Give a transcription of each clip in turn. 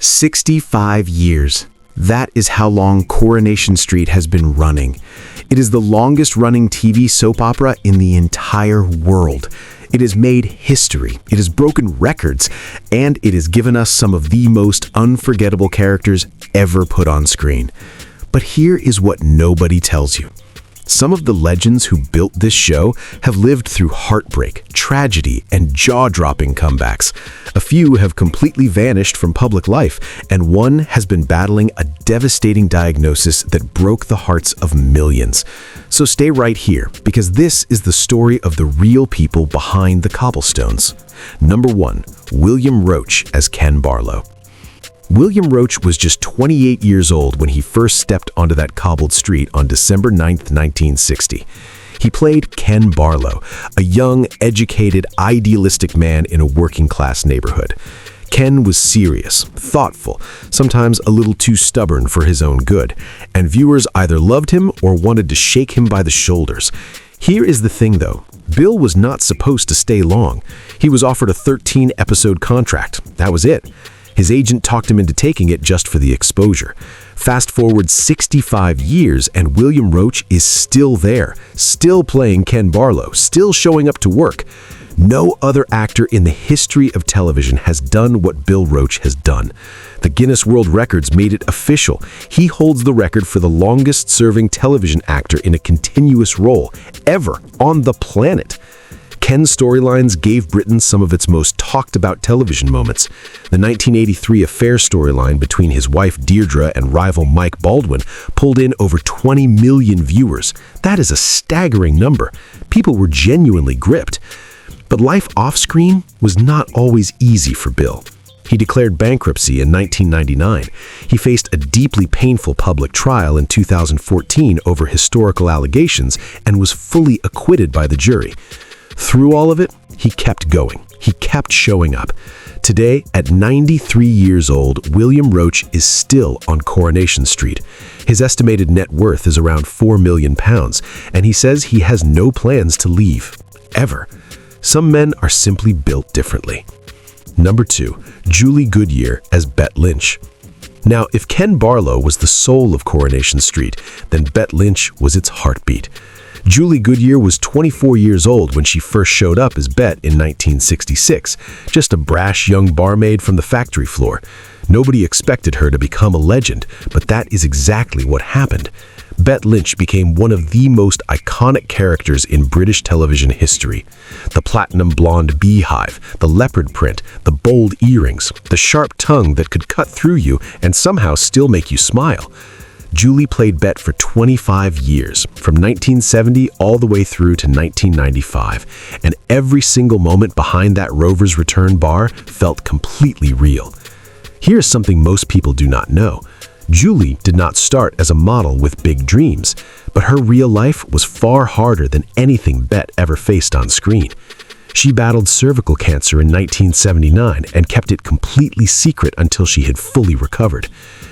65 years. That is how long Coronation Street has been running. It is the longest-running TV soap opera in the entire world. It has made history, it has broken records, and it has given us some of the most unforgettable characters ever put on screen. But here is what nobody tells you. Some of the legends who built this show have lived through heartbreak, tragedy, and jaw-dropping comebacks. A few have completely vanished from public life, and one has been battling a devastating diagnosis that broke the hearts of millions. So stay right here, because this is the story of the real people behind the cobblestones. Number 1, William Roache as Ken Barlow. William Roache was just 28 years old when he first stepped onto that cobbled street on December 9, 1960. He played Ken Barlow, a young, educated, idealistic man in a working-class neighborhood. Ken was serious, thoughtful, sometimes a little too stubborn for his own good, and viewers either loved him or wanted to shake him by the shoulders. Here is the thing, though. Bill was not supposed to stay long. He was offered a 13-episode contract. That was it. His agent talked him into taking it just for the exposure. Fast forward 65 years, and William Roache is still there, still playing Ken Barlow, still showing up to work. No other actor in the history of television has done what Bill Roache has done. The Guinness World Records made it official. He holds the record for the longest-serving television actor in a continuous role ever on the planet. Ken's storylines gave Britain some of its most talked-about television moments. The 1983 affair storyline between his wife Deirdre and rival Mike Baldwin pulled in over 20 million viewers. That is a staggering number. People were genuinely gripped. But life off-screen was not always easy for Bill. He declared bankruptcy in 1999. He faced a deeply painful public trial in 2014 over historical allegations and was fully acquitted by the jury. Through all of it, he kept going. He kept showing up. Today, at 93 years old, William Roache is still on Coronation Street. His estimated net worth is around £4 million, and he says he has no plans to leave, ever. Some men are simply built differently. Number 2, Julie Goodyear as Lynch. Now, if Ken Barlow was the soul of Coronation Street, then Lynch was its heartbeat. Julie Goodyear was 24 years old when she first showed up as Bet in 1966, just a brash young barmaid from the factory floor. Nobody expected her to become a legend, but that is exactly what happened. Lynch became one of the most iconic characters in British television history. The platinum blonde beehive, the leopard print, the bold earrings, the sharp tongue that could cut through you and somehow still make you smile. Julie played Bet for 25 years, from 1970 all the way through to 1995, and every single moment behind that Rover's Return bar felt completely real. Here's something most people do not know. Julie did not start as a model with big dreams, but her real life was far harder than anything Bet ever faced on screen. She battled cervical cancer in 1979 and kept it completely secret until she had fully recovered.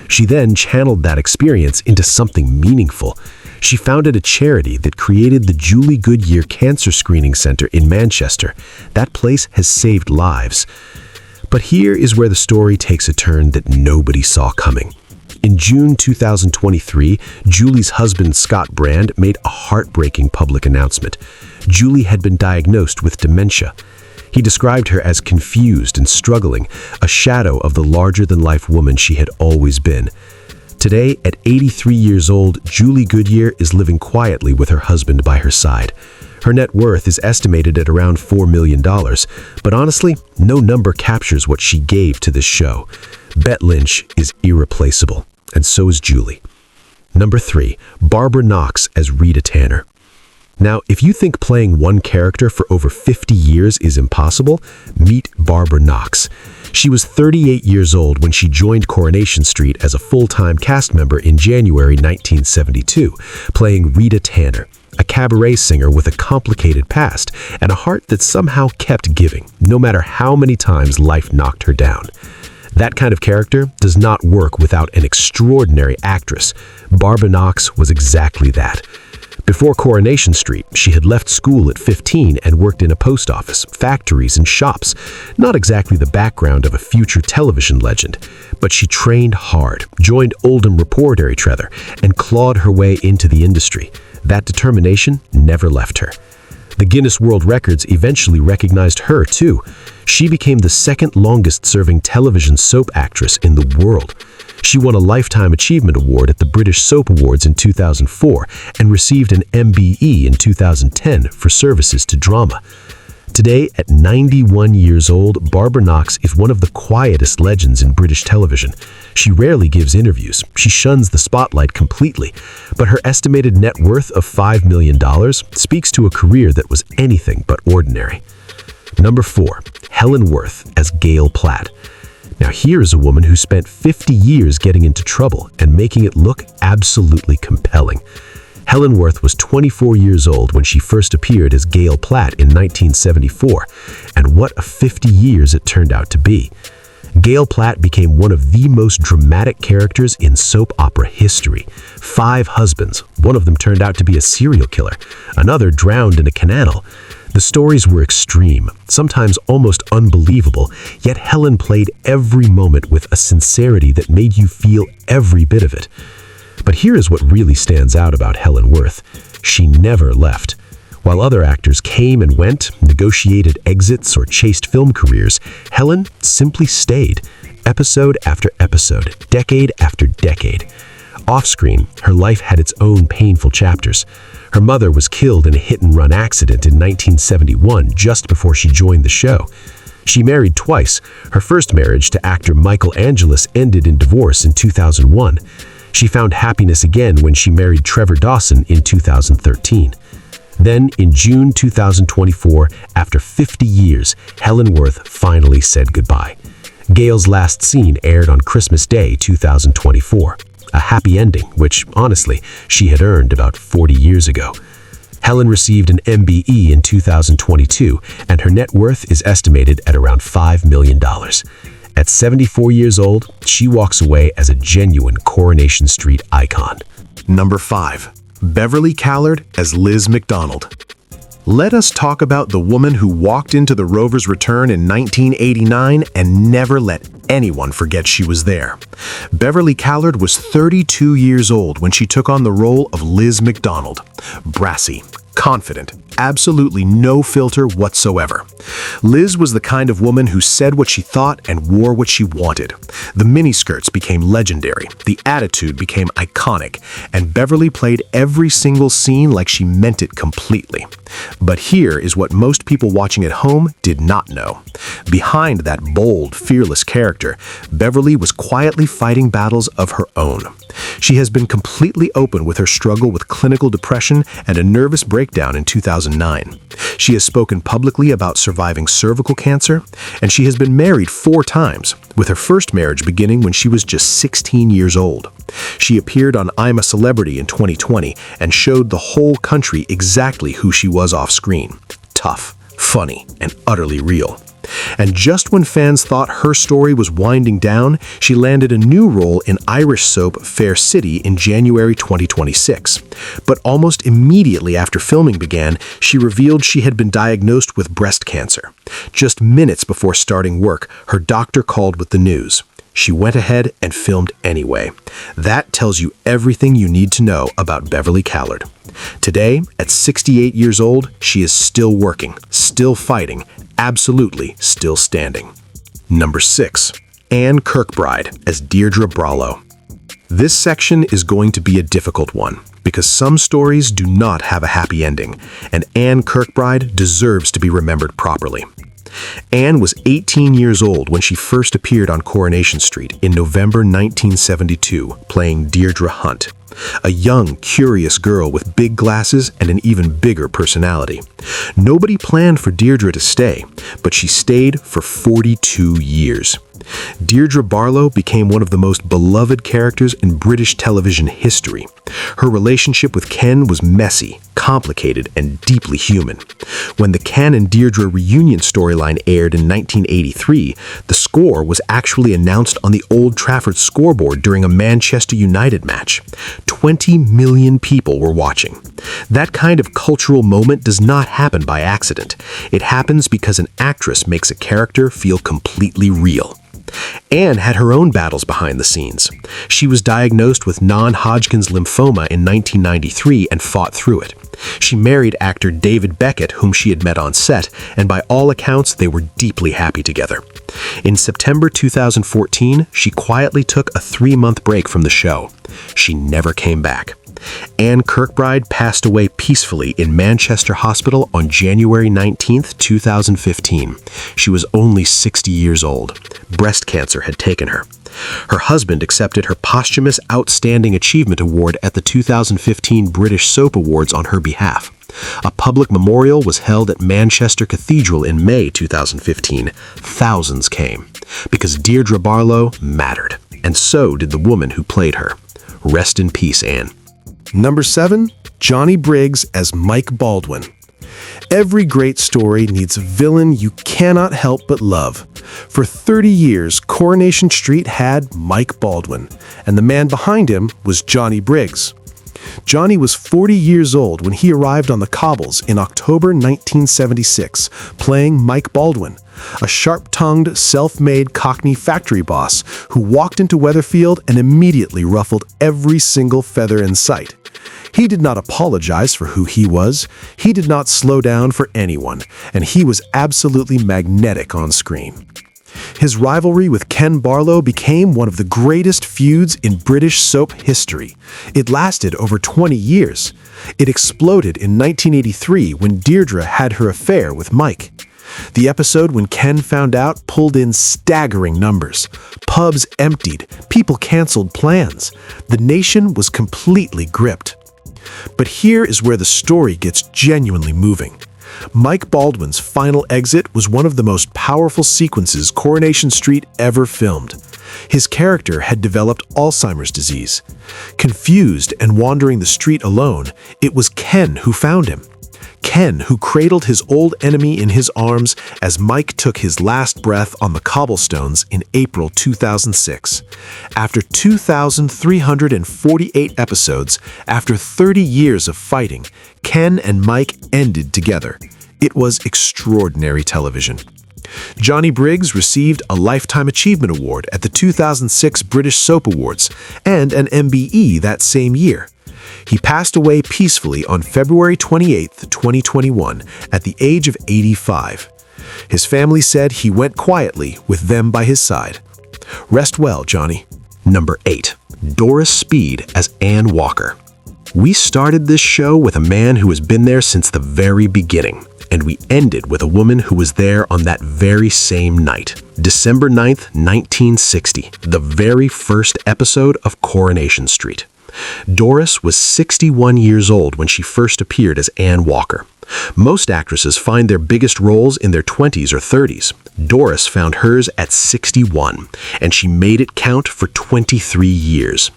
She then channeled that experience into something meaningful. She founded a charity that created the Julie Goodyear Cancer Screening Center in Manchester. That place has saved lives. But here is where the story takes a turn that nobody saw coming. In June 2023, Julie's husband, Scott Brand, made a heartbreaking public announcement. Julie had been diagnosed with dementia. He described her as confused and struggling, a shadow of the larger-than-life woman she had always been. Today, at 83 years old, Julie Goodyear is living quietly with her husband by her side. Her net worth is estimated at around $4 million, but honestly, no number captures what she gave to this show. Lynch is irreplaceable, and so is Julie. Number 3, Barbara Knox as Rita Tanner. Now, if you think playing one character for over 50 years is impossible, meet Barbara Knox. She was 38 years old when she joined Coronation Street as a full-time cast member in January 1972, playing Rita Tanner, a cabaret singer with a complicated past and a heart that somehow kept giving, no matter how many times life knocked her down. That kind of character does not work without an extraordinary actress. Barbara Knox was exactly that. Before Coronation Street, she had left school at 15 and worked in a post office, factories, and shops. Not exactly the background of a future television legend, but she trained hard, joined Oldham Reporter Trother, and clawed her way into the industry. That determination never left her. The Guinness World Records eventually recognized her, too. She became the second longest-serving television soap actress in the world. She won a Lifetime Achievement Award at the British Soap Awards in 2004 and received an MBE in 2010 for services to drama. Today, at 91 years old, Barbara Knox is one of the quietest legends in British television. She rarely gives interviews. She shuns the spotlight completely. But her estimated net worth of $5 million speaks to a career that was anything but ordinary. Number 4, Helen Worth as Gail Platt. Now here is a woman who spent 50 years getting into trouble and making it look absolutely compelling. Helen Worth was 24 years old when she first appeared as Gail Platt in 1974, and what a 50 years it turned out to be. Gail Platt became one of the most dramatic characters in soap opera history. 5 husbands, one of them turned out to be a serial killer, another drowned in a canal. The stories were extreme, sometimes almost unbelievable, yet Helen played every moment with a sincerity that made you feel every bit of it. But here is what really stands out about Helen Worth. She never left. While other actors came and went, negotiated exits, or chased film careers, Helen simply stayed, episode after episode, decade after decade. Off-screen, her life had its own painful chapters. Her mother was killed in a hit-and-run accident in 1971, just before she joined the show. She married twice. Her first marriage to actor Michael Angelis ended in divorce in 2001. She found happiness again when she married Trevor Dawson in 2013. Then, in June 2024, after 50 years, Helen Worth finally said goodbye. Gail's last scene aired on Christmas Day 2024. A happy ending, which, honestly, she had earned about 40 years ago. Helen received an MBE in 2022, and her net worth is estimated at around $5 million. At 74 years old, she walks away as a genuine Coronation Street icon. Number 5. Beverley Callard as Liz McDonald. Let us talk about the woman who walked into the Rover's return in 1989 and never let anyone forget she was there. Beverley Callard was 32 years old when she took on the role of Liz McDonald. Brassy, confident, absolutely no filter whatsoever. Liz was the kind of woman who said what she thought and wore what she wanted. The miniskirts became legendary, the attitude became iconic, and Beverley played every single scene like she meant it completely. But here is what most people watching at home did not know. Behind that bold, fearless character, Beverley was quietly fighting battles of her own. She has been completely open with her struggle with clinical depression and a nervous breakdown in 2009. She has spoken publicly about surviving cervical cancer, and she has been married 4 times, with her first marriage beginning when she was just 16 years old. She appeared on I'm a Celebrity in 2020 and showed the whole country exactly who she was off-screen. Tough, funny, and utterly real. And just when fans thought her story was winding down, she landed a new role in Irish soap Fair City in January 2026. But almost immediately after filming began, she revealed she had been diagnosed with breast cancer. Just minutes before starting work, her doctor called with the news. She went ahead and filmed anyway. That tells you everything you need to know about Beverley Callard. Today, at 68 years old, she is still working, still fighting, absolutely still standing. Number 6. Anne Kirkbride as Deirdre Barlow. This section is going to be a difficult one, because some stories do not have a happy ending, and Anne Kirkbride deserves to be remembered properly. Anne was 18 years old when she first appeared on Coronation Street in November 1972, playing Deirdre Hunt, a young, curious girl with big glasses and an even bigger personality. Nobody planned for Deirdre to stay, but she stayed for 42 years. Deirdre Barlow became one of the most beloved characters in British television history. Her relationship with Ken was messy, complicated, and deeply human. When the Ken and Deirdre reunion storyline aired in 1983, the score was actually announced on the Old Trafford scoreboard during a Manchester United match. 20 million people were watching. That kind of cultural moment does not happen by accident. It happens because an actress makes a character feel completely real. Anne had her own battles behind the scenes. She was diagnosed with non-Hodgkin's lymphoma in 1993 and fought through it. She married actor David Beckett, whom she had met on set, and by all accounts, they were deeply happy together. In September 2014, she quietly took a 3-month break from the show. She never came back. Anne Kirkbride passed away peacefully in Manchester Hospital on January 19, 2015. She was only 60 years old. Breast cancer had taken her. Her husband accepted her posthumous Outstanding Achievement Award at the 2015 British Soap Awards on her behalf. A public memorial was held at Manchester Cathedral in May 2015. Thousands came, because Deirdre Barlow mattered, and so did the woman who played her. Rest in peace, Anne. Number 7, Johnny Briggs as Mike Baldwin. Every great story needs a villain you cannot help but love. For 30 years, Coronation Street had Mike Baldwin, and the man behind him was Johnny Briggs. Johnny was 40 years old when he arrived on the cobbles in October 1976, playing Mike Baldwin, a sharp-tongued, self-made Cockney factory boss who walked into Weatherfield and immediately ruffled every single feather in sight. He did not apologize for who he was, he did not slow down for anyone, and he was absolutely magnetic on screen. His rivalry with Ken Barlow became one of the greatest feuds in British soap history. It lasted over 20 years. It exploded in 1983 when Deirdre had her affair with Mike. The episode when Ken found out pulled in staggering numbers. Pubs emptied, people canceled plans. The nation was completely gripped. But here is where the story gets genuinely moving. Mike Baldwin's final exit was one of the most powerful sequences Coronation Street ever filmed. His character had developed Alzheimer's disease. Confused and wandering the street alone, it was Ken who found him. Ken, who cradled his old enemy in his arms as Mike took his last breath on the cobblestones in April 2006. After 2,348 episodes, after 30 years of fighting, Ken and Mike ended together. It was extraordinary television. Johnny Briggs received a Lifetime Achievement Award at the 2006 British Soap Awards and an MBE that same year. He passed away peacefully on February 28, 2021, at the age of 85. His family said he went quietly with them by his side. Rest well, Johnny. Number 8. Doris Speed as Anne Walker. We started this show with a man who has been there since the very beginning, and we ended with a woman who was there on that very same night, December 9th, 1960, the very first episode of Coronation Street. Doris was 61 years old when she first appeared as Anne Walker. Most actresses find their biggest roles in their 20s or 30s. Doris found hers at 61, and she made it count for 23 years.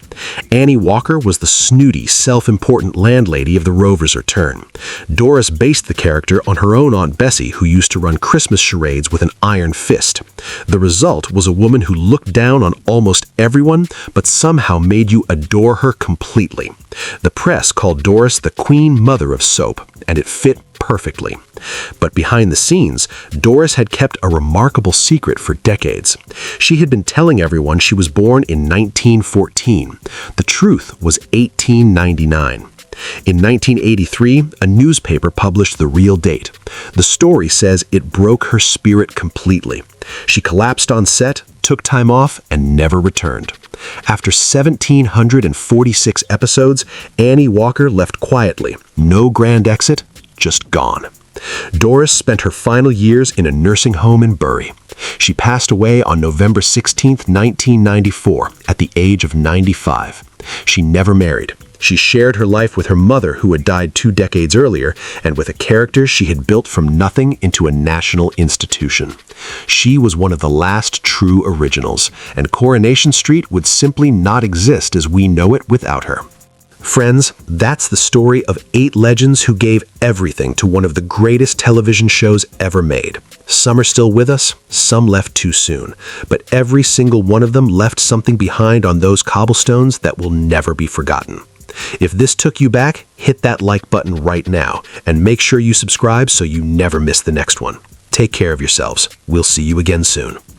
Annie Walker was the snooty, self-important landlady of the Rover's Return. Doris based the character on her own Aunt Bessie, who used to run Christmas charades with an iron fist. The result was a woman who looked down on almost everyone, but somehow made you adore her completely. The press called Doris the Queen Mother of soap, and it fit perfectly. But behind the scenes, Doris had kept a remarkable secret for decades. She had been telling everyone she was born in 1914. The truth was 1899. In 1983, a newspaper published the real date. The story says it broke her spirit completely. She collapsed on set, took time off, and never returned. After 1,746 episodes, Annie Walker left quietly. No grand exit, just gone. Doris spent her final years in a nursing home in Bury. She passed away on November 16, 1994, at the age of 95. She never married. She shared her life with her mother, who had died 2 decades earlier, and with a character she had built from nothing into a national institution. She was one of the last true originals, and Coronation Street would simply not exist as we know it without her. Friends, that's the story of 8 legends who gave everything to one of the greatest television shows ever made. Some are still with us, some left too soon, but every single one of them left something behind on those cobblestones that will never be forgotten. If this took you back, hit that like button right now, and make sure you subscribe so you never miss the next one. Take care of yourselves. We'll see you again soon.